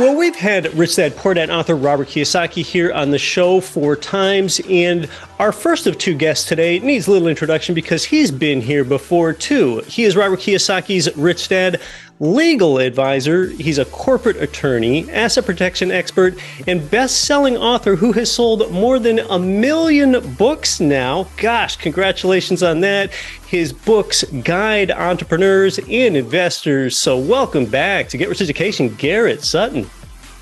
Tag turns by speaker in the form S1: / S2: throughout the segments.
S1: Well, we've had Rich Dad Poor Dad author Robert Kiyosaki here on the show 4 times, and our first of 2 guests today needs a little introduction because he's been here before, too. He is Robert Kiyosaki's Rich Dad legal advisor. He's a corporate attorney, asset protection expert, and best-selling author who has sold more than 1 million books now. Gosh, congratulations on that. His books guide entrepreneurs and investors. So welcome back to Get Rich Education, Garrett, Sutton.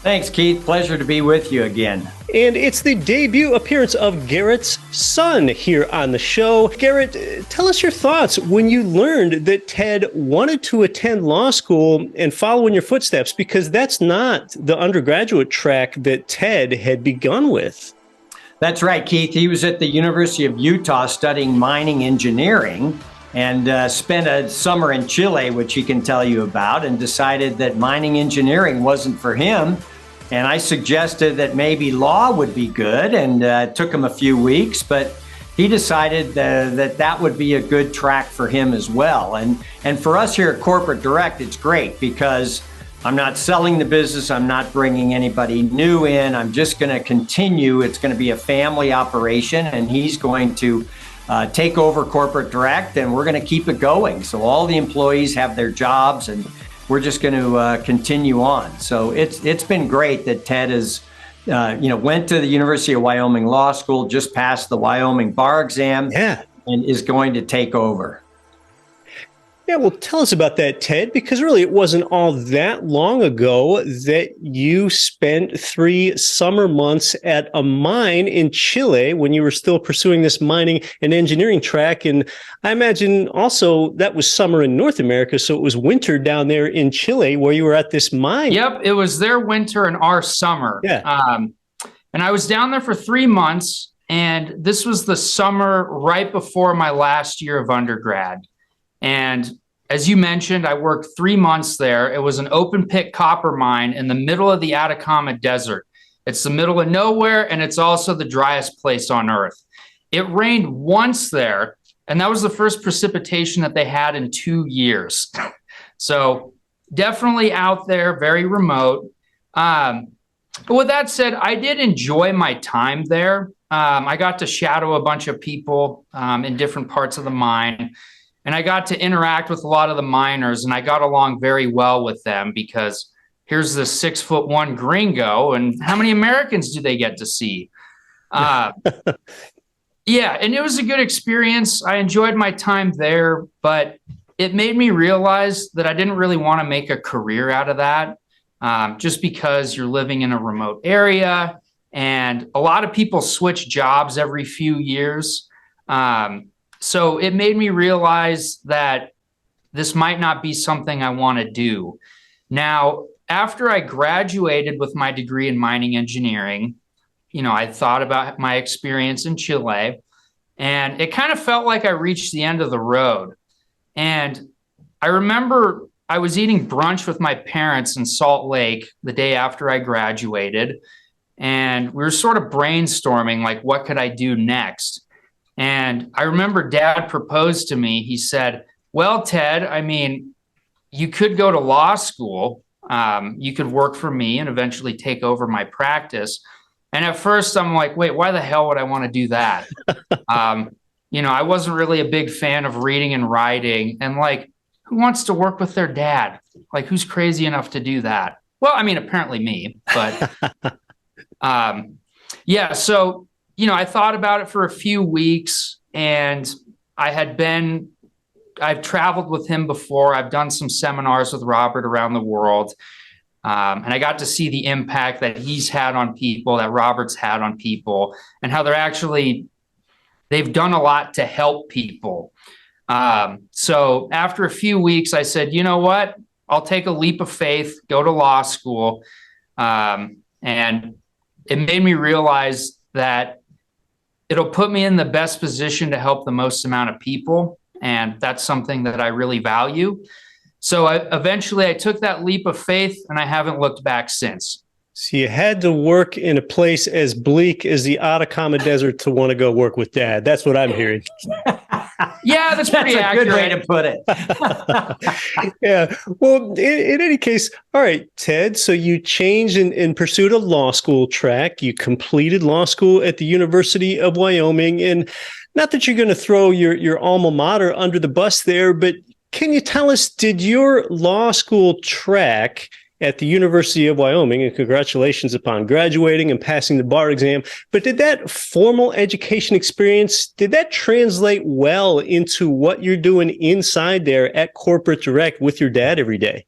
S2: Thanks, Keith. Pleasure to be with you again.
S1: And it's the debut appearance of Garrett's son here on the show. Garrett, tell us your thoughts when you learned that Ted wanted to attend law school and follow in your footsteps, because that's not the undergraduate track that Ted had begun with.
S2: That's right, Keith. He was at the University of Utah studying mining engineering and spent a summer in Chile, which he can tell you about, and decided that mining engineering wasn't for him. And I suggested that maybe law would be good, and it took him a few weeks, but he decided that would be a good track for him as well. And for us here at Corporate Direct, it's great because I'm not selling the business. I'm not bringing anybody new in. I'm just going to continue. It's going to be a family operation, and he's going to take over Corporate Direct, and we're going to keep it going. So all the employees have their jobs, and we're just going to continue on. So it's been great that Ted has, went to the University of Wyoming Law School, just passed the Wyoming bar exam, and is going to take over.
S1: Yeah, well, tell us about that, Ted, because really it wasn't all that long ago that you spent 3 summer months at a mine in Chile when you were still pursuing this mining and engineering track. And I imagine also that was summer in North America, so it was winter down there in Chile where you were at this mine.
S3: Yep, it was their winter and our summer.
S1: Yeah.
S3: And I was down there for 3 months, and this was the summer right before my last year of undergrad. And as you mentioned, I worked 3 months there. It was an open pit copper mine in the middle of the Atacama Desert. It's the middle of nowhere, and it's also the driest place on earth. It rained once there, and that was the first precipitation that they had in 2 years. So definitely out there, very remote. But with that said, I did enjoy my time there. I got to shadow a bunch of people in different parts of the mine. And I got to interact with a lot of the miners, and I got along very well with them because here's this 6'1" gringo, and how many Americans do they get to see? Yeah, and it was a good experience. I enjoyed my time there, but it made me realize that I didn't really want to make a career out of that, just because you're living in a remote area, and a lot of people switch jobs every few years. So it made me realize that this might not be something I want to do. Now, after I graduated with my degree in mining engineering, I thought about my experience in Chile, and it kind of felt like I reached the end of the road. And I remember I was eating brunch with my parents in Salt Lake the day after I graduated, and we were sort of brainstorming, like, what could I do next? And I remember Dad proposed to me. He said, well, Ted, I mean, you could go to law school. You could work for me and eventually take over my practice. And at first I'm like, wait, why the hell would I want to do that? I wasn't really a big fan of reading and writing. And like, who wants to work with their dad? Like, who's crazy enough to do that? Well, I mean, apparently me, but yeah, so I thought about it for a few weeks, and I've traveled with him before. I've done some seminars with Robert around the world. And I got to see the impact that he's had on people, that Robert's had on people, and how they've done a lot to help people. So after a few weeks, I said, you know what? I'll take a leap of faith, go to law school. And it made me realize that it'll put me in the best position to help the most amount of people. And that's something that I really value. So eventually I took that leap of faith, and I haven't looked back since.
S1: So you had to work in a place as bleak as the Atacama Desert to want to go work with Dad. That's what I'm hearing.
S3: Yeah, that's pretty accurate.
S2: Good way to put it.
S1: Yeah. Well, in any case, all right, Ted. So you changed and pursued a law school track. You completed law school at the University of Wyoming. And not that you're going to throw your alma mater under the bus there, but can you tell us, did your law school track at the University of Wyoming, and congratulations upon graduating and passing the bar exam, but did that formal education experience, did that translate well into what you're doing inside there at Corporate Direct with your dad every day?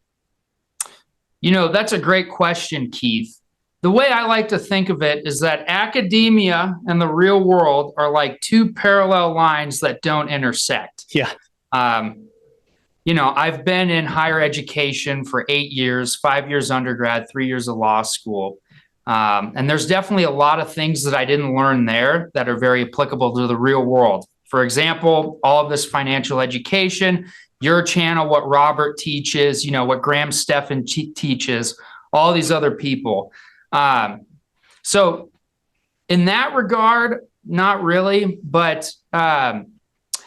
S3: That's a great question, Keith. The way I like to think of it is that academia and the real world are like two parallel lines that don't intersect.
S1: Yeah.
S3: I've been in higher education for 8 years, 5 years undergrad, 3 years of law school. And there's definitely a lot of things that I didn't learn there that are very applicable to the real world. For example, all of this financial education, your channel, what Robert teaches, what Graham Stephan teaches, all these other people. So in that regard, not really, but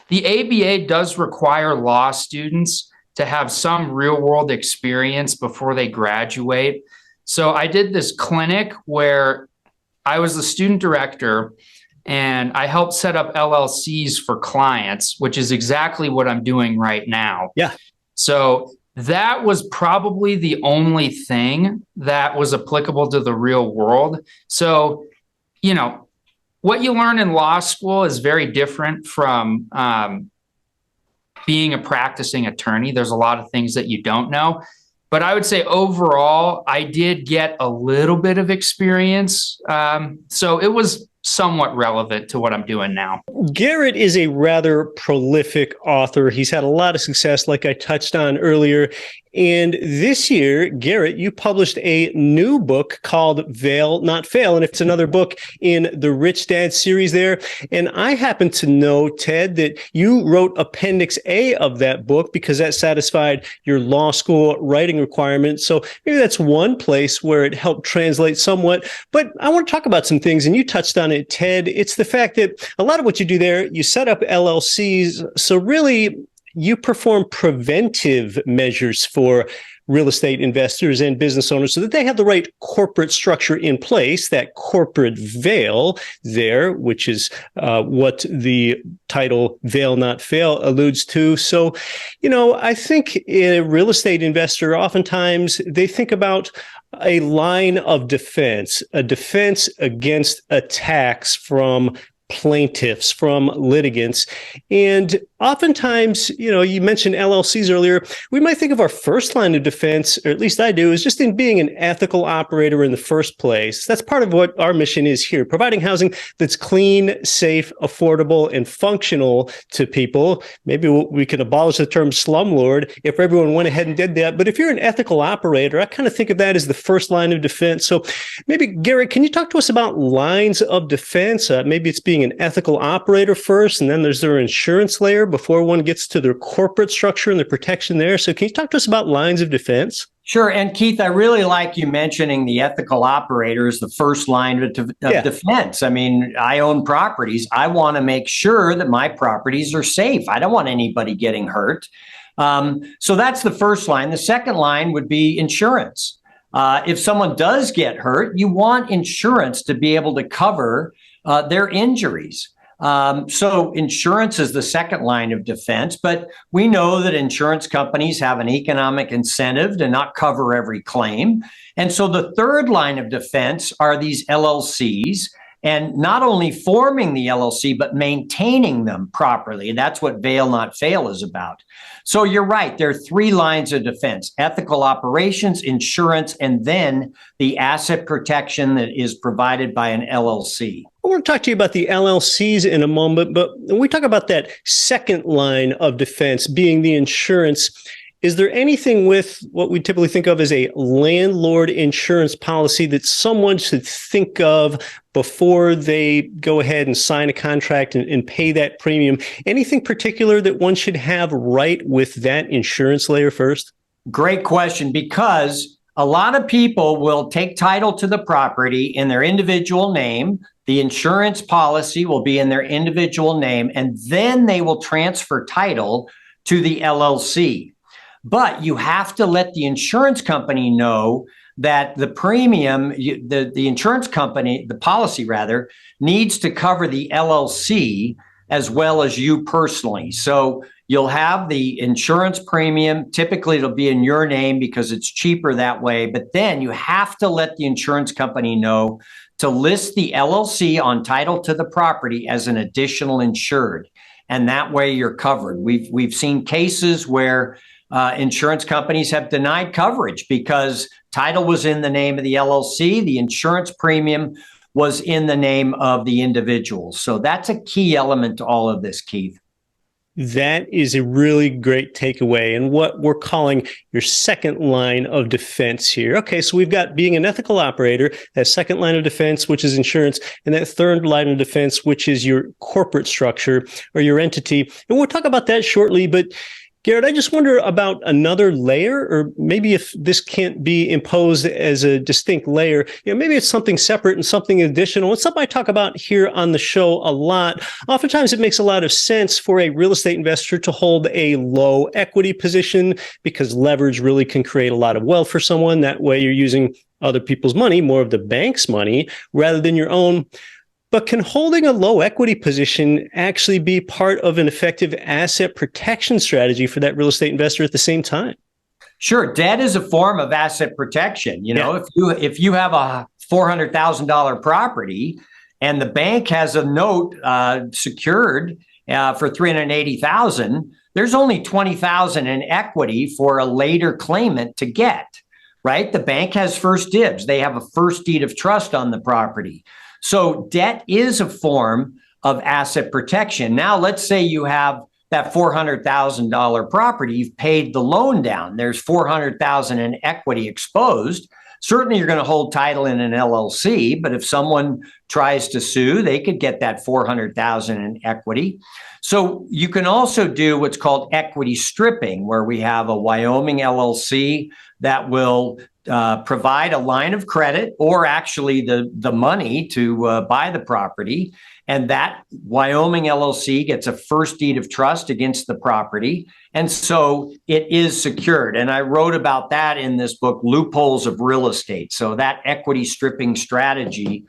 S3: the ABA does require law students to have some real world experience before they graduate. So I did this clinic where I was the student director and I helped set up LLCs for clients, which is exactly what I'm doing right now.
S1: Yeah.
S3: So that was probably the only thing that was applicable to the real world. So, what you learn in law school is very different from being a practicing attorney. There's a lot of things that you don't know. But I would say overall, I did get a little bit of experience. So it was somewhat relevant to what I'm doing now.
S1: Garrett is a rather prolific author. He's had a lot of success, like I touched on earlier. And this year, Garrett, you published a new book called Fail, Not Fail. And it's another book in the Rich Dad series there. And I happen to know, Ted, that you wrote Appendix A of that book because that satisfied your law school writing requirements. So maybe that's one place where it helped translate somewhat. But I want to talk about some things, and you touched on it, Ted. It's the fact that a lot of what you do there, you set up LLCs. So really, you perform preventive measures for real estate investors and business owners so that they have the right corporate structure in place, that corporate veil there, which is what the title Fail, Not Fail alludes to. So, I think a real estate investor, oftentimes they think about a line of defense, a defense against attacks from plaintiffs, from litigants. And oftentimes, you mentioned LLCs earlier. We might think of our first line of defense, or at least I do, is just in being an ethical operator in the first place. That's part of what our mission is here, providing housing that's clean, safe, affordable, and functional to people. Maybe we could abolish the term slumlord if everyone went ahead and did that. But if you're an ethical operator, I kind of think of that as the first line of defense. So maybe, Garrett, can you talk to us about lines of defense? Maybe it's being an ethical operator first, and then there's their insurance layer before one gets to their corporate structure and the protection there. So can you talk to us about lines of defense?
S2: Sure. And Keith, I really like you mentioning the ethical operator as the first line of defense. I mean, I own properties. I want to make sure that my properties are safe. I don't want anybody getting hurt. So that's the first line. The second line would be insurance. If someone does get hurt, you want insurance to be able to cover their injuries. So insurance is the second line of defense, but we know that insurance companies have an economic incentive to not cover every claim. And so the third line of defense are these LLCs, and not only forming the LLC, but maintaining them properly. That's what Fail, Not Fail is about. So you're right. There are three lines of defense: ethical operations, insurance, and then the asset protection that is provided by an LLC.
S1: I want to talk to you about the LLCs in a moment, but when we talk about that second line of defense being the insurance, is there anything with what we typically think of as a landlord insurance policy that someone should think of before they go ahead and sign a contract and pay that premium? Anything particular that one should have right with that insurance layer first?
S2: Great question, because A lot of people will take title to the property in their individual name. The insurance policy will be in their individual name, and then they will transfer title to the LLC. But you have to let the insurance company know that the premium, the insurance company, the policy rather, needs to cover the LLC as well as you personally. So you'll have the insurance premium. Typically, it'll be in your name because it's cheaper that way. But then you have to let the insurance company know to list the LLC on title to the property as an additional insured. And that way you're covered. We've seen cases where insurance companies have denied coverage because title was in the name of the LLC. The insurance premium was in the name of the individual. So that's a key element to all of this, Keith.
S1: That is a really great takeaway, and what we're calling your second line of defense here. Okay, so we've got being an ethical operator, that second line of defense, which is insurance, and that third line of defense, which is your corporate structure or your entity. And we'll talk about that shortly, but Garrett, I just wonder about another layer, or maybe if this can't be imposed as a distinct layer, maybe it's something separate and something additional. It's something I talk about here on the show a lot. Oftentimes it makes a lot of sense for a real estate investor to hold a low equity position because leverage really can create a lot of wealth for someone. That way you're using other people's money, more of the bank's money, rather than your own. But can holding a low equity position actually be part of an effective asset protection strategy for that real estate investor at the same time?
S2: Sure. Debt is a form of asset protection. If you have a $400,000 property and the bank has a note secured for $380,000, there's only $20,000 in equity for a later claimant to get, right? The bank has first dibs. They have a first deed of trust on the property. So debt is a form of asset protection. Now, let's say you have that $400,000 property, you've paid the loan down. There's $400,000 in equity exposed. Certainly, you're going to hold title in an LLC, but if someone tries to sue, they could get that $400,000 in equity. So you can also do what's called equity stripping, where we have a Wyoming LLC that will provide a line of credit or actually the money to buy the property. And that Wyoming LLC gets a first deed of trust against the property. And so it is secured. And I wrote about that in this book, Loopholes of Real Estate. So that equity stripping strategy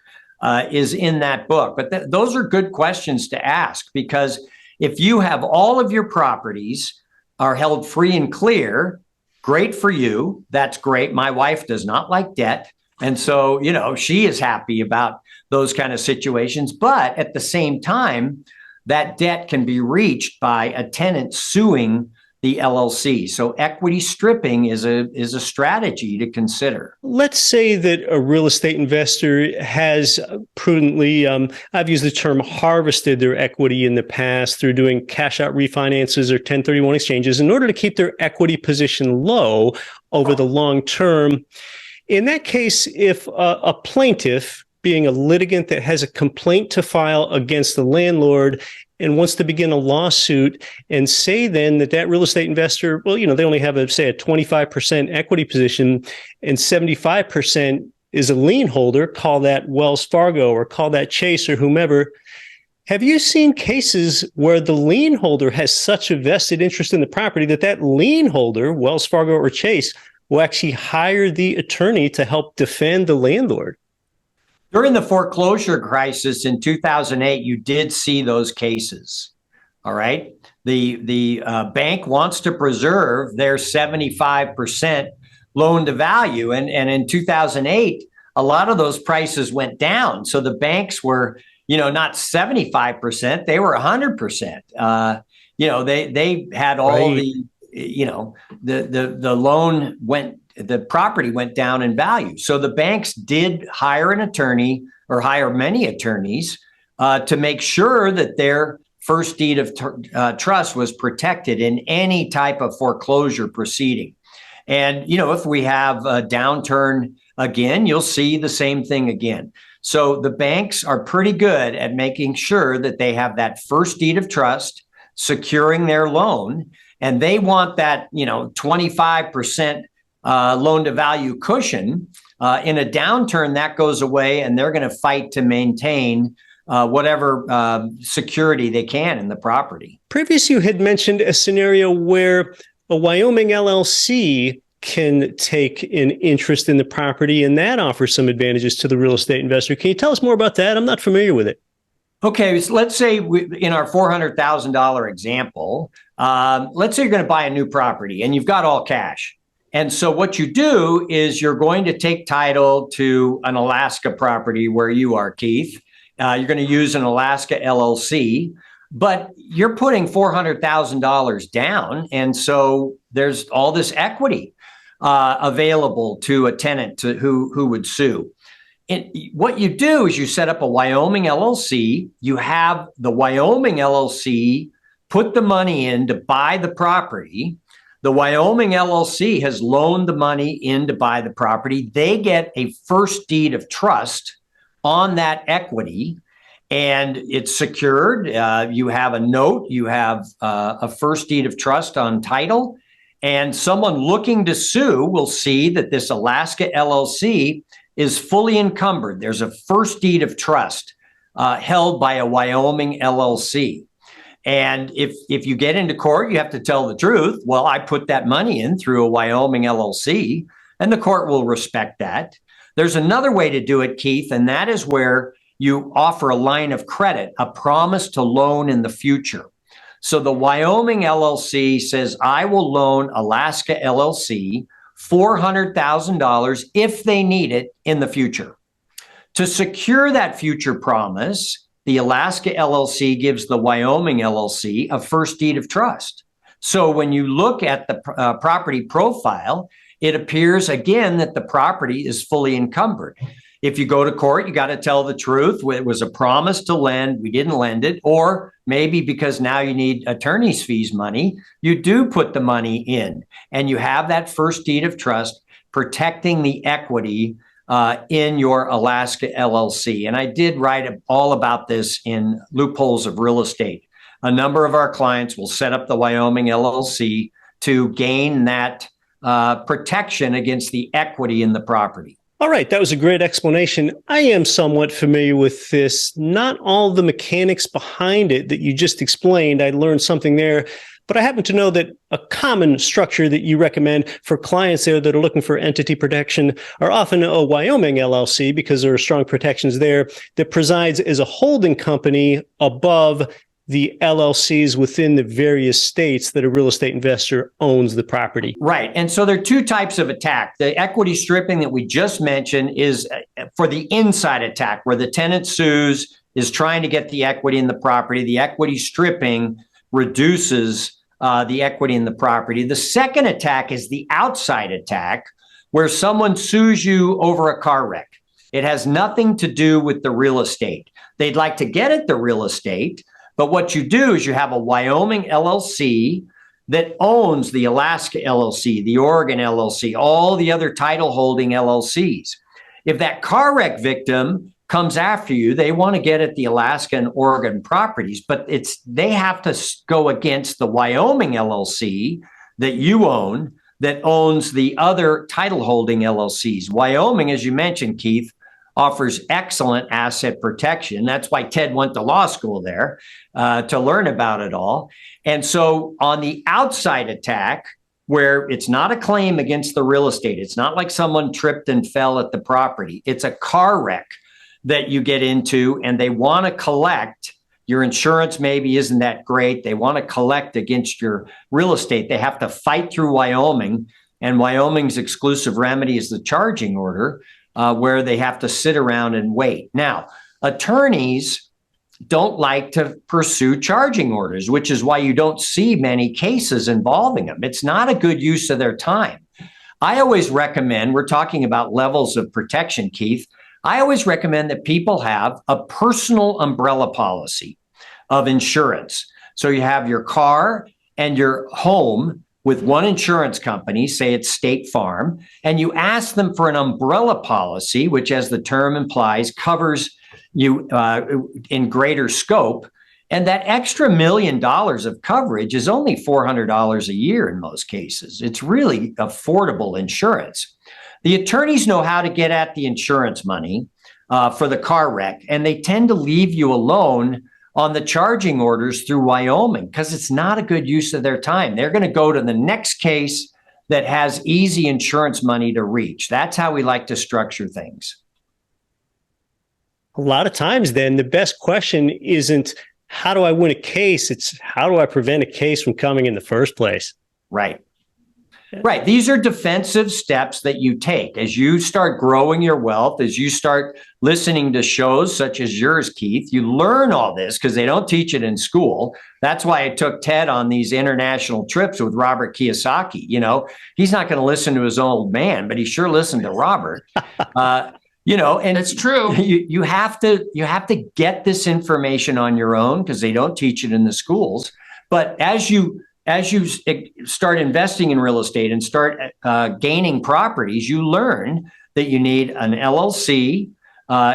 S2: is in that book. But those are good questions to ask, because if you have all of your properties are held free and clear, great for you. That's great. My wife does not like debt. And so, she is happy about those kind of situations. But at the same time, that debt can be reached by a tenant suing the LLC. So equity stripping is a strategy to consider.
S1: Let's say that a real estate investor has prudently, I've used the term harvested their equity in the past through doing cash out refinances or 1031 exchanges in order to keep their equity position low over the long term. In that case, if a plaintiff, being a litigant that has a complaint to file against the landlord and wants to begin a lawsuit, and say then that real estate investor, they only have a 25% equity position and 75% is a lien holder, call that Wells Fargo or call that Chase or whomever. Have you seen cases where the lien holder has such a vested interest in the property that lien holder, Wells Fargo or Chase, will actually hire the attorney to help defend the landlord?
S2: During the foreclosure crisis in 2008, you did see those cases. All right. The bank wants to preserve their 75% loan to value. And in 2008, a lot of those prices went down. So the banks were, not 75%, they were 100%. They had all the loan went, the property went down in value. So the banks did hire an attorney or hire many attorneys to make sure that their first deed of trust was protected in any type of foreclosure proceeding. And, if we have a downturn again, you'll see the same thing again. So the banks are pretty good at making sure that they have that first deed of trust securing their loan. And they want that, 25% loan to value cushion. In a downturn, that goes away, and they're going to fight to maintain whatever security they can in the property.
S1: Previously, you had mentioned a scenario where a Wyoming LLC can take an interest in the property, and that offers some advantages to the real estate investor. Can you tell us more about that? I'm not familiar with it.
S2: Okay, so let's say in our $400,000 example, let's say you're going to buy a new property and you've got all cash. And so what you do is you're going to take title to an Alaska property where you are, Keith. You're going to use an Alaska LLC, but you're putting $400,000 down. And so there's all this equity available to a tenant who would sue. What you do is you set up a Wyoming LLC. You have the Wyoming LLC put the money in to buy the property. The Wyoming LLC has loaned the money in to buy the property. They get a first deed of trust on that equity, and it's secured. You have a note. You have a first deed of trust on title. And someone looking to sue will see that this Alaska LLC is fully encumbered. There's a first deed of trust held by a Wyoming LLC. And if you get into court, you have to tell the truth. Well, I put that money in through a Wyoming LLC, and the court will respect that. There's another way to do it, Keith, and that is where you offer a line of credit, a promise to loan in the future. So the Wyoming LLC says, I will loan Alaska LLC $400,000 if they need it in the future. To secure that future promise, the Alaska LLC gives the Wyoming LLC a first deed of trust. So when you look at the property profile, it appears again that the property is fully encumbered. If you go to court, you got to tell the truth. It was a promise to lend. We didn't lend it. Or maybe because now you need attorney's fees money, you do put the money in and you have that first deed of trust protecting the equity in your Alaska LLC. And I did write all about this in Loopholes of Real Estate. A number of our clients will set up the Wyoming LLC to gain that protection against the equity in the property.
S1: All right, that was a great explanation. I am somewhat familiar with this. Not all the mechanics behind it that you just explained. I learned something there, but I happen to know that a common structure that you recommend for clients there that are looking for entity protection are often a Wyoming LLC, because there are strong protections there, that presides as a holding company above the LLCs within the various states that a real estate investor owns the property.
S2: Right. And so there are two types of attack. The equity stripping that we just mentioned is for the inside attack, where the tenant sues, is trying to get the equity in the property. The equity stripping reduces the equity in the property. The second attack is the outside attack, where someone sues you over a car wreck. It has nothing to do with the real estate. They'd like to get at the real estate, but what you do is you have a Wyoming LLC that owns the Alaska LLC, the Oregon LLC, all the other title holding LLCs. If that car wreck victim comes after you, they want to get at the Alaska and Oregon properties, but they have to go against the Wyoming LLC that you own, that owns the other title holding LLCs. Wyoming, as you mentioned, Keith, offers excellent asset protection. That's why Ted went to law school there to learn about it all. And so on the outside attack, where it's not a claim against the real estate, it's not like someone tripped and fell at the property, it's a car wreck that you get into, and they want to collect. Your insurance maybe isn't that great. They want to collect against your real estate. They have to fight through Wyoming, and Wyoming's exclusive remedy is the charging order, where they have to sit around and wait. Now, attorneys don't like to pursue charging orders, which is why you don't see many cases involving them. It's not a good use of their time. I always recommend, we're talking about levels of protection, Keith, I always recommend that people have a personal umbrella policy of insurance. So you have your car and your home with one insurance company, say it's State Farm, and you ask them for an umbrella policy, which, as the term implies, covers you in greater scope. And that extra $1 million of coverage is only $400 a year in most cases. It's really affordable insurance. The attorneys know how to get at the insurance money for the car wreck, and they tend to leave you alone on the charging orders through Wyoming because it's not a good use of their time. They're going to go to the next case that has easy insurance money to reach. That's how we like to structure things.
S1: A lot of times then the best question isn't how do I win a case? It's how do I prevent a case from coming in the first place?
S2: Right. Right. These are defensive steps that you take as you start growing your wealth, as you start listening to shows such as yours, Keith. You learn all this because they don't teach it in school. That's why I took Ted on these international trips with Robert Kiyosaki. You know, he's not going to listen to his old man, but he sure listened to Robert. You know, and
S3: it's true.
S2: You have to get this information on your own because they don't teach it in the schools. But as you start investing in real estate and start gaining properties, you learn that you need an LLC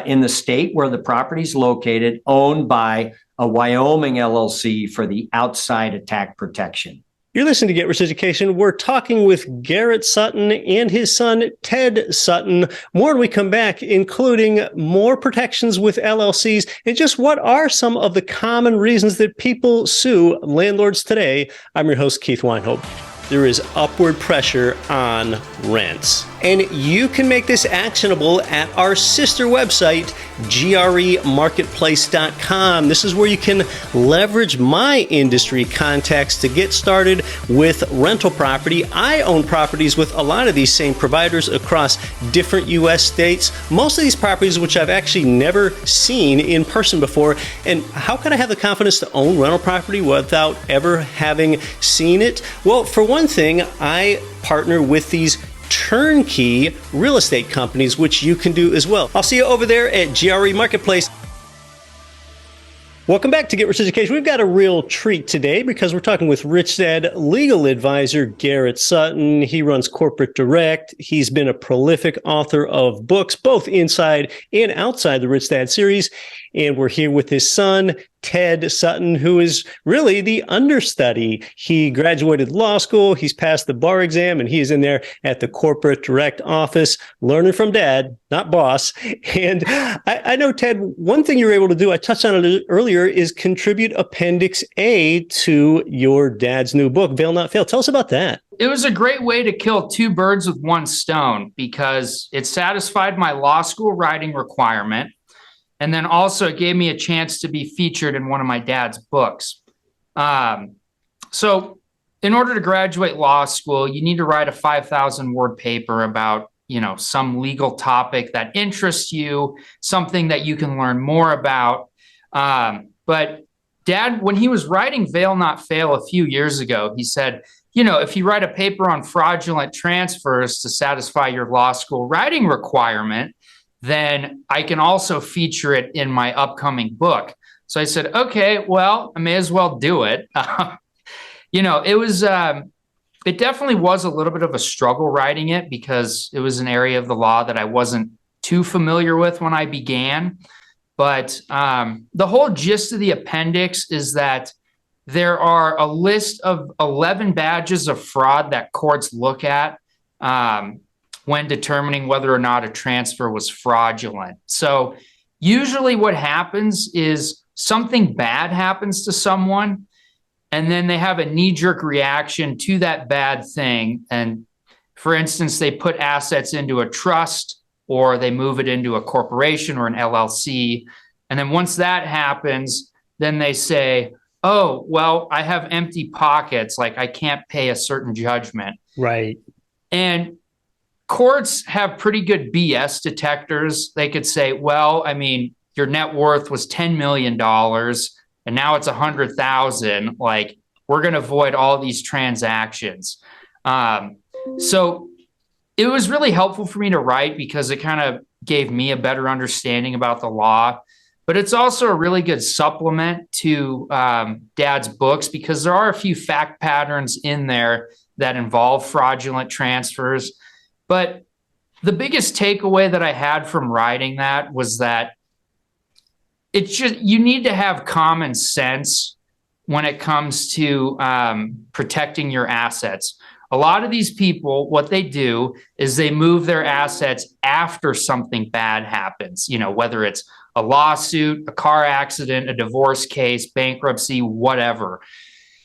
S2: in the state where the property is located, owned by a Wyoming LLC for the outside attack protection.
S1: You're listening to Get Rich Education. We're talking with Garrett Sutton and his son, Ted Sutton. More when we come back, including more protections with LLCs and just what are some of the common reasons that people sue landlords today. I'm your host, Keith Weinhold. There is upward pressure on rents. And you can make this actionable at our sister website, gremarketplace.com. This is where you can leverage my industry contacts to get started with rental property. I own properties with a lot of these same providers across different U.S. states. Most of these properties, which I've actually never seen in person before. And how can I have the confidence to own rental property without ever having seen it? Well, for one thing, I partner with these turnkey real estate companies, which you can do as well. I'll see you over there at GRE Marketplace. Welcome back to Get Rich Education. We've got a real treat today because we're talking with Rich Dad legal advisor Garrett Sutton. He runs Corporate Direct. He's been a prolific author of books, both inside and outside the Rich Dad series. And we're here with his son, Ted Sutton, who is really the understudy. He graduated law school, he's passed the bar exam, and he is in there at the Corporate Direct office, learning from dad, not boss. And I know, Ted, one thing you're able to do, I touched on it earlier, is contribute Appendix A to your dad's new book, Fail Not Fail. Tell us about that.
S3: It was a great way to kill two birds with one stone because it satisfied my law school writing requirement. And then also it gave me a chance to be featured in one of my dad's books. So in order to graduate law school, you need to write a 5,000 word paper about, some legal topic that interests you, something that you can learn more about. But Dad, when he was writing Fail Not Fail a few years ago, he said, if you write a paper on fraudulent transfers to satisfy your law school writing requirement, then I can also feature it in my upcoming book. So I said, okay, well, I may as well do it. It definitely was a little bit of a struggle writing it because it was an area of the law that I wasn't too familiar with when I began. But the whole gist of the appendix is that there are a list of 11 badges of fraud that courts look at when determining whether or not a transfer was fraudulent. So usually what happens is something bad happens to someone, and then they have a knee-jerk reaction to that bad thing. And for instance, they put assets into a trust or they move it into a corporation or an LLC. And then once that happens, then they say, oh, well, I have empty pockets, like I can't pay a certain judgment.
S1: Right.
S3: And courts have pretty good BS detectors. They could say, well, your net worth was $10 million and now it's 100,000. Like, we're going to avoid all these transactions. So it was really helpful for me to write because it kind of gave me a better understanding about the law. But it's also a really good supplement to Dad's books because there are a few fact patterns in there that involve fraudulent transfers. But the biggest takeaway that I had from writing that was that it's just, you need to have common sense when it comes to protecting your assets. A lot of these people, what they do is they move their assets after something bad happens, whether it's a lawsuit, a car accident, a divorce case, bankruptcy, whatever.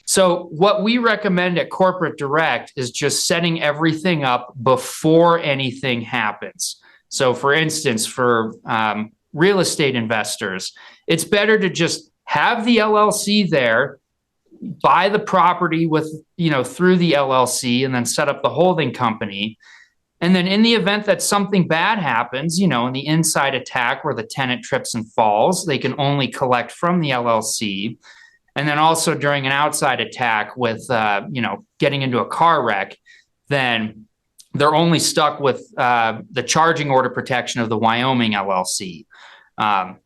S3: So what we recommend at Corporate Direct is just setting everything up before anything happens. So for instance, for real estate investors, it's better to just have the LLC there, buy the property with, through the LLC, and then set up the holding company. And then in the event that something bad happens, in the inside attack where the tenant trips and falls, they can only collect from the LLC. And then also during an outside attack with, getting into a car wreck, then they're only stuck with the charging order protection of the Wyoming LLC.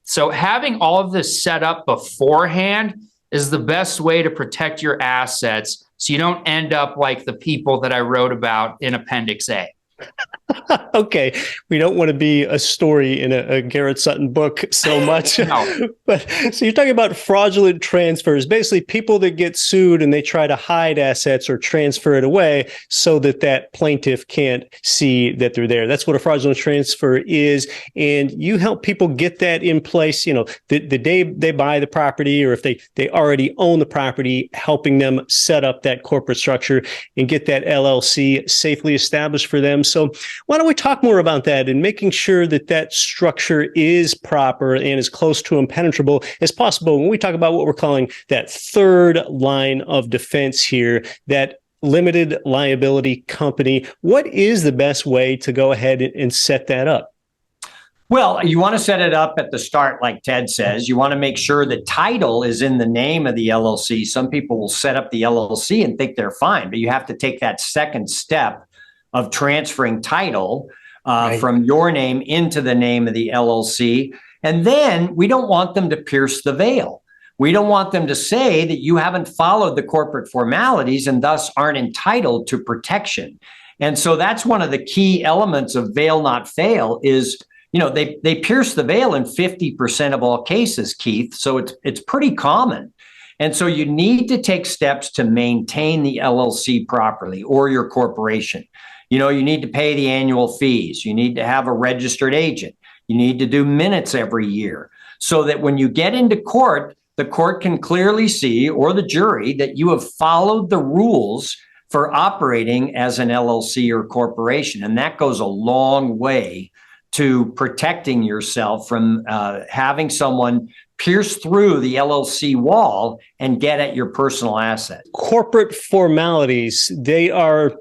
S3: So having all of this set up beforehand is the best way to protect your assets so you don't end up like the people that I wrote about in Appendix A.
S1: Okay, we don't want to be a story in a Garrett Sutton book so much.
S3: No.
S1: But so you're talking about fraudulent transfers, basically people that get sued and they try to hide assets or transfer it away so that that plaintiff can't see that they're there. That's what a fraudulent transfer is. And you help people get that in place, the day they buy the property, or if they already own the property, helping them set up that corporate structure and get that LLC safely established for them. So why don't we talk more about that and making sure that that structure is proper and as close to impenetrable as possible when we talk about what we're calling that third line of defense here, that limited liability company. What is the best way to go ahead and set that up?
S2: Well, you want to set it up at the start, like Ted says. You want to make sure the title is in the name of the LLC. Some people will set up the LLC and think they're fine, but you have to take that second step of transferring title from your name into the name of the LLC. And then we don't want them to pierce the veil. We don't want them to say that you haven't followed the corporate formalities and thus aren't entitled to protection. And so that's one of the key elements of veil not fail is, they pierce the veil in 50% of all cases, Keith. So it's pretty common. And so you need to take steps to maintain the LLC properly, or your corporation. You need to pay the annual fees. You need to have a registered agent. You need to do minutes every year so that when you get into court, the court can clearly see, or the jury, that you have followed the rules for operating as an LLC or corporation. And that goes a long way to protecting yourself from having someone pierce through the LLC wall and get at your personal asset.
S1: Corporate formalities, they are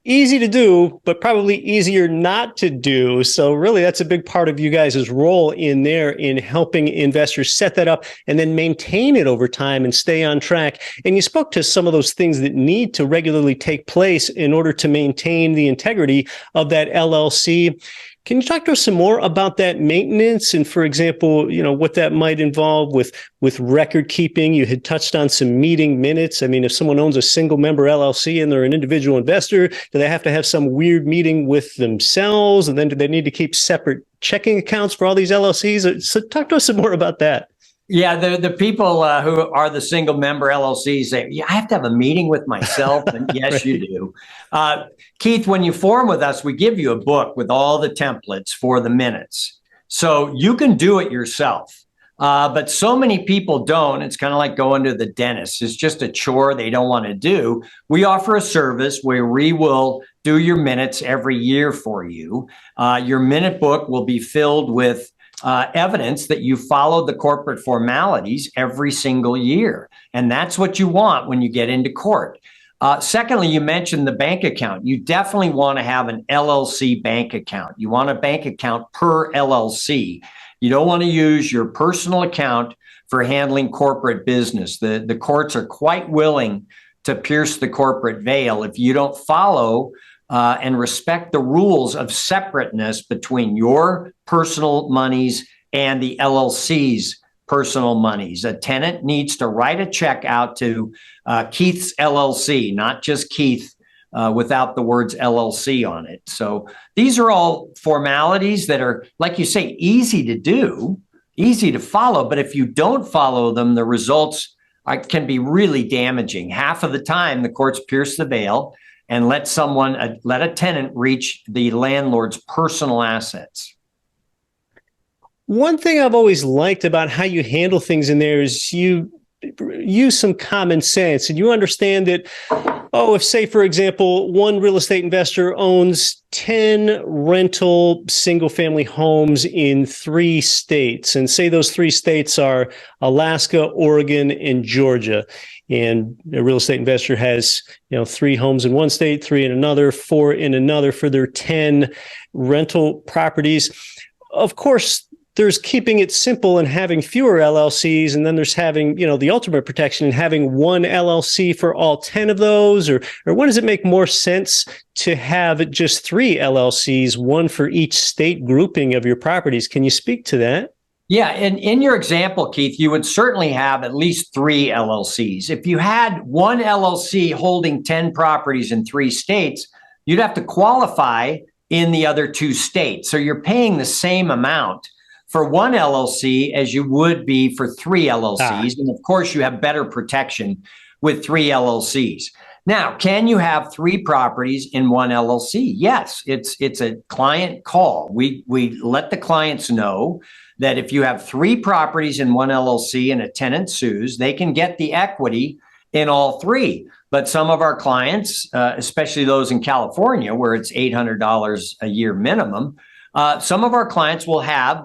S1: easy to do, but probably easier not to do. So really, that's a big part of you guys' role in there in helping investors set that up and then maintain it over time and stay on track. And you spoke to some of those things that need to regularly take place in order to maintain the integrity of that LLC. Can you talk to us some more about that maintenance and, for example, what that might involve with record keeping? You had touched on some meeting minutes. I mean, if someone owns a single member LLC and they're an individual investor, do they have to have some weird meeting with themselves? And then do they need to keep separate checking accounts for all these LLCs? So talk to us some more about that.
S2: Yeah, the people who are the single member LLCs say, yeah, I have to have a meeting with myself. And yes, right. You do. Keith, when you form with us, we give you a book with all the templates for the minutes. So you can do it yourself. But so many people don't. It's kind of like going to the dentist. It's just a chore they don't want to do. We offer a service where we will do your minutes every year for you. Your minute book will be filled with evidence that you followed the corporate formalities every single year. And that's what you want when you get into court. Secondly, you mentioned the bank account. You definitely want to have an LLC bank account. You want a bank account per LLC. You don't want to use your personal account for handling corporate business. The courts are quite willing to pierce the corporate veil if you don't follow and respect the rules of separateness between your personal monies and the LLC's personal monies. A tenant needs to write a check out to Keith's LLC, not just Keith without the words LLC on it. So these are all formalities that are, like you say, easy to do easy to follow, but if you don't follow them, the results can be really damaging. Half of the time, the courts pierce the veil and let a tenant reach the landlord's personal assets.
S1: One thing I've always liked about how you handle things in there is you use some common sense and you understand that, if, say, for example, one real estate investor owns 10 rental single-family homes in 3 states, and say those 3 states are Alaska, Oregon, and Georgia, and a real estate investor has 3 homes in one state, 3 in another, 4 in another for their 10 rental properties. Of course, there's keeping it simple and having fewer LLCs, and then there's having, the ultimate protection and having one LLC for all 10 of those, or when does it make more sense to have just 3 LLCs, one for each state grouping of your properties? Can you speak to that?
S2: Yeah, and in your example, Keith, you would certainly have at least 3 LLCs. If you had one LLC holding 10 properties in 3 states, you'd have to qualify in the other 2 states. So you're paying the same amount for one LLC as you would be for 3 LLCs. And of course, you have better protection with 3 LLCs. Now, can you have 3 properties in one LLC? Yes, it's a client call. We let the clients know that if you have 3 properties in one LLC and a tenant sues, they can get the equity in all 3. But some of our clients, especially those in California, where it's $800 a year minimum, some of our clients will have,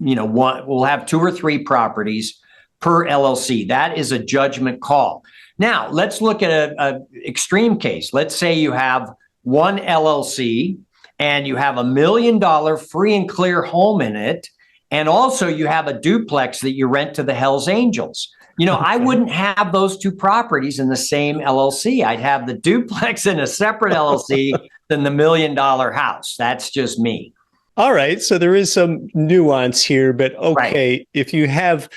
S2: will have 2 or 3 properties per LLC. That is a judgment call. Now, let's look at an extreme case. Let's say you have one LLC and you have $1 million free and clear home in it, and also you have a duplex that you rent to the Hells Angels. I wouldn't have those 2 properties in the same LLC. I'd have the duplex in a separate LLC than the $1 million house. That's just me.
S1: All right. So there is some nuance here, but okay.
S2: Right.
S1: If you have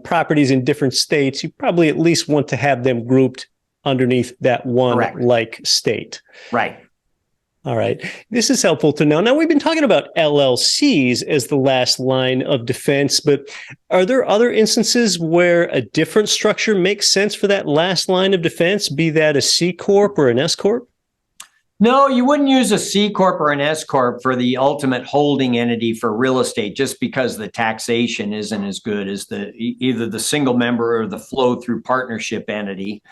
S1: properties in different states, you probably at least want to have them grouped underneath that one like state.
S2: Right.
S1: All right. This is helpful to know. Now, we've been talking about LLCs as the last line of defense, but are there other instances where a different structure makes sense for that last line of defense, be that a C Corp or an S Corp?
S2: No, you wouldn't use a C Corp or an S Corp for the ultimate holding entity for real estate, just because the taxation isn't as good as either the single member or the flow through partnership entity.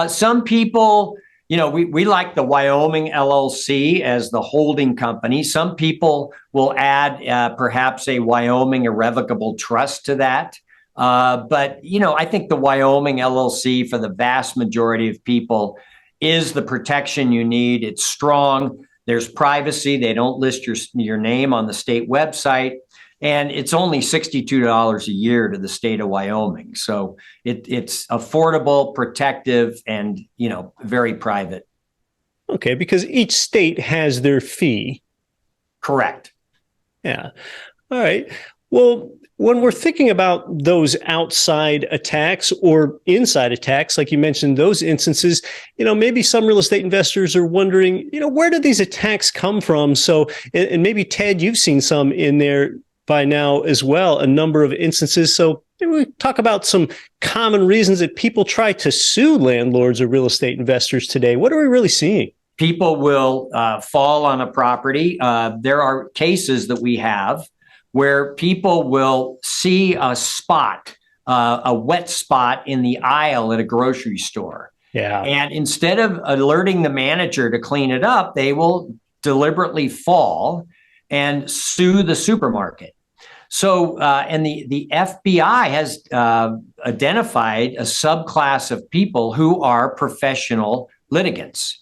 S2: Some people, we like the Wyoming LLC as the holding company. Some people will add perhaps a Wyoming irrevocable trust to that. But I think the Wyoming LLC for the vast majority of people is the protection you need. It's strong. There's privacy. They don't list your name on the state website. And it's only $62 a year to the state of Wyoming. So it's affordable, protective, and, very private.
S1: Okay, because each state has their fee.
S2: Correct.
S1: Yeah. All right. Well, when we're thinking about those outside attacks or inside attacks, like you mentioned, those instances, maybe some real estate investors are wondering, where did these attacks come from? So, and maybe Ted, you've seen some in there by now as well, a number of instances. So maybe we talk about some common reasons that people try to sue landlords or real estate investors today. What are we really seeing?
S2: People will fall on a property. There are cases that we have where people will see a spot, a wet spot in the aisle at a grocery store.
S1: Yeah. And
S2: instead of alerting the manager to clean it up, they will deliberately fall and sue the supermarket. So, and the FBI has identified a subclass of people who are professional litigants.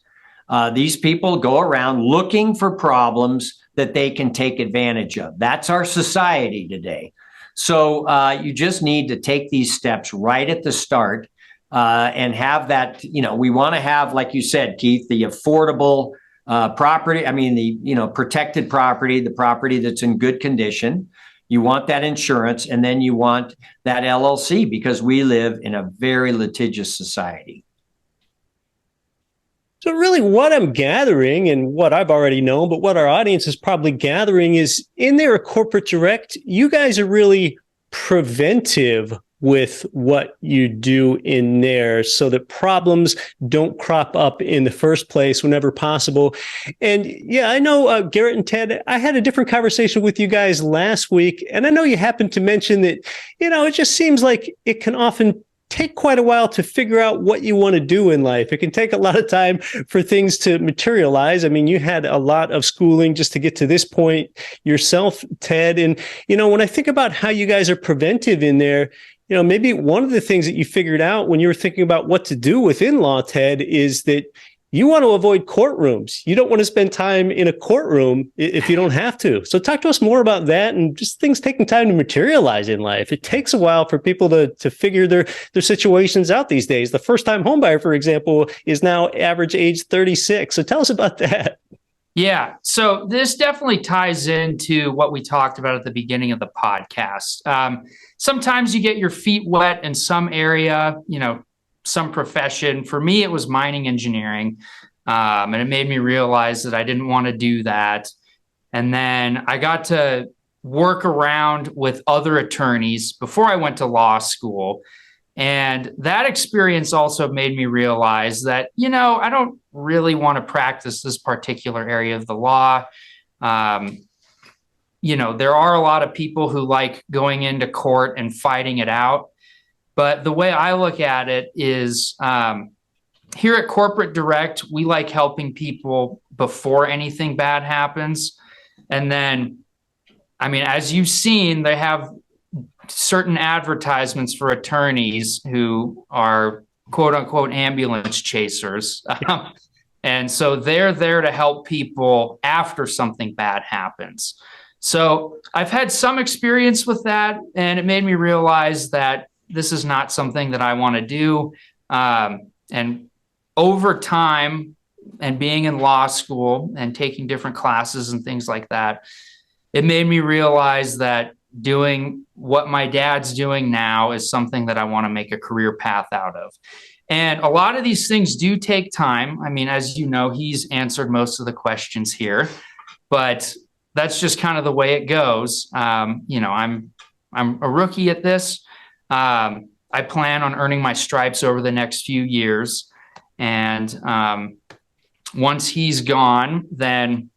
S2: These people go around looking for problems that they can take advantage of. That's our society today. So you just need to take these steps right at the start and have that, we want to have, like you said, Keith, the affordable property. The protected property, the property that's in good condition. You want that insurance, and then you want that LLC, because we live in a very litigious society.
S1: So really what I'm gathering, and what I've already known, but what our audience is probably gathering, is in there a corporate direct, you guys are really preventive with what you do in there so that problems don't crop up in the first place whenever possible. And yeah, I know Garrett and Ted, I had a different conversation with you guys last week, and I know you happened to mention that, it just seems like it can often take quite a while to figure out what you want to do in life. It can take a lot of time for things to materialize. I mean, you had a lot of schooling just to get to this point yourself, Ted. And, when I think about how you guys are preventive in there, maybe one of the things that you figured out when you were thinking about what to do within law, Ted, is that you want to avoid courtrooms. You don't want to spend time in a courtroom if you don't have to. So talk to us more about that and just things taking time to materialize in life. It takes a while for people to figure their situations out these days. The first-time homebuyer, for example, is now average age 36. So tell us about that.
S3: Yeah. So this definitely ties into what we talked about at the beginning of the podcast. Sometimes you get your feet wet in some area, some profession. For me, it was mining engineering. And it made me realize that I didn't want to do that. And then I got to work around with other attorneys before I went to law school. And that experience also made me realize that, I don't really want to practice this particular area of the law. There are a lot of people who like going into court and fighting it out. But the way I look at it is here at Corporate Direct, we like helping people before anything bad happens. And then, as you've seen, they have certain advertisements for attorneys who are quote unquote ambulance chasers. And so they're there to help people after something bad happens. So I've had some experience with that, and it made me realize that this is not something that I want to do. And over time and being in law school and taking different classes and things like that, it made me realize that doing what my dad's doing now is something that I want to make a career path out of. And a lot of these things do take time. As you know, he's answered most of the questions here, but that's just kind of the way it goes. I'm a rookie at this. I plan on earning my stripes over the next few years. And once he's gone, then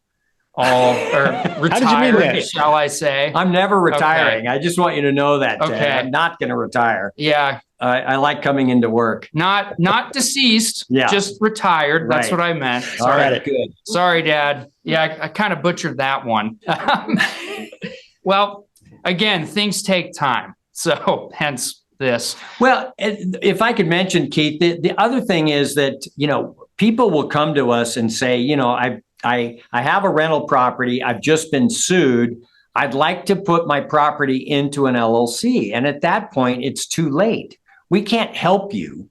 S3: retire, shall I say.
S2: I'm never retiring.
S3: Okay.
S2: I just want you to know that.
S3: Okay.
S2: I'm not going to retire.
S3: Yeah.
S2: I like coming into work.
S3: Not deceased,
S2: Yeah.
S3: Just retired. That's
S2: Right.
S3: what I meant.
S2: All right, good.
S3: Sorry, Dad. Yeah, I kind of butchered that one. Well, again, things take time. So hence this.
S2: Well, if I could mention, Keith, the other thing is that, people will come to us and say, I have a rental property. I've just been sued. I'd like to put my property into an LLC. And at that point, it's too late. We can't help you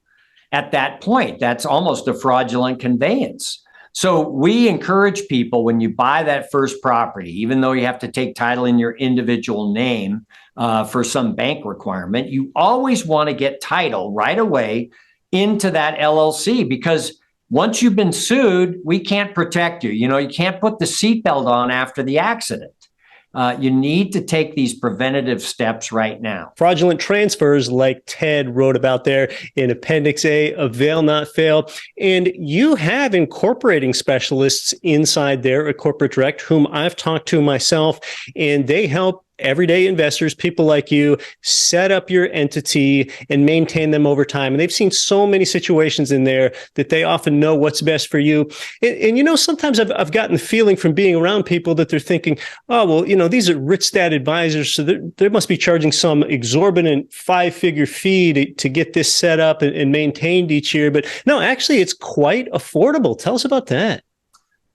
S2: at that point. That's almost a fraudulent conveyance. So we encourage people, when you buy that first property, even though you have to take title in your individual name for some bank requirement, you always want to get title right away into that LLC, because once you've been sued, we can't protect you. You can't put the seatbelt on after the accident. You need to take these preventative steps right now.
S1: Fraudulent transfers, like Ted wrote about there in Appendix A, avail not fail. And you have incorporating specialists inside there at Corporate Direct, whom I've talked to myself, and they help everyday investors, people like you, set up your entity and maintain them over time. And they've seen so many situations in there that they often know what's best for you. And sometimes I've gotten the feeling from being around people that they're thinking, oh, well, these are rich dad advisors, so they must be charging some exorbitant 5-figure fee to get this set up and maintained each year. But no, actually, it's quite affordable. Tell us about that.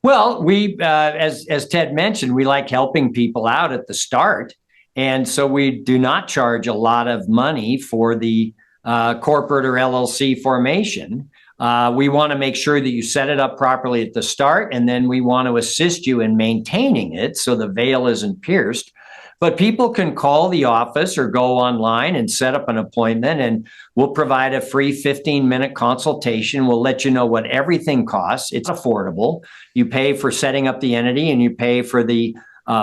S2: Well, we, as Ted mentioned, we like helping people out at the start. And so we do not charge a lot of money for the corporate or LLC formation. We want to make sure that you set it up properly at the start, and then we want to assist you in maintaining it so the veil isn't pierced. But people can call the office or go online and set up an appointment, and we'll provide a free 15-minute consultation. We'll let you know what everything costs. It's affordable. You pay for setting up the entity, and you pay for the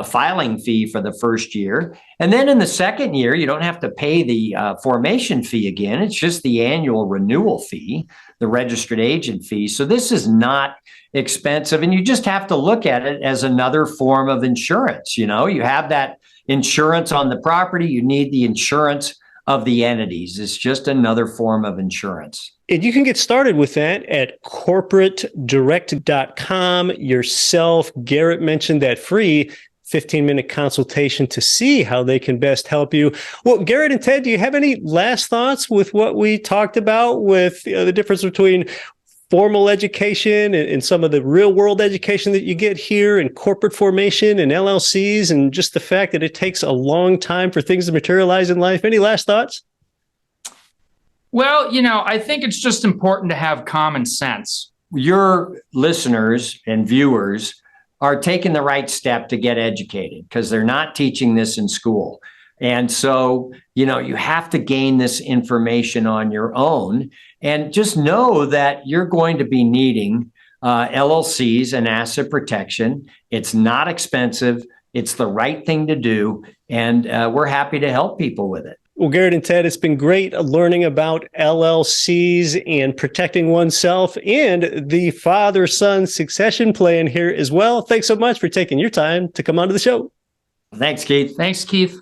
S2: filing fee for the first year. And then in the second year, you don't have to pay the formation fee again. It's just the annual renewal fee, the registered agent fee. So this is not expensive. And you just have to look at it as another form of insurance. You know, you have that insurance on the property, you need the insurance of the entities. It's just another form of insurance.
S1: And you can get started with that at corporatedirect.com yourself. Garrett mentioned that free 15-minute consultation to see how they can best help you. Well, Garrett and Ted, do you have any last thoughts with what we talked about with the difference between formal education and some of the real world education that you get here and corporate formation and LLCs and just the fact that it takes a long time for things to materialize in life? Any last thoughts?
S3: Well, you know, I think it's just important to have common sense.
S2: Your listeners and viewers are taking the right step to get educated because they're not teaching this in school. And so, you know, you have to gain this information on your own and just know that you're going to be needing LLCs and asset protection. It's not expensive. It's the right thing to do. And we're happy to help people with it.
S1: Well, Garrett and Ted, it's been great learning about LLCs and protecting oneself and the father-son succession plan here as well. Thanks so much for taking your time to come onto the show.
S2: Thanks, Keith.
S3: Thanks, Keith.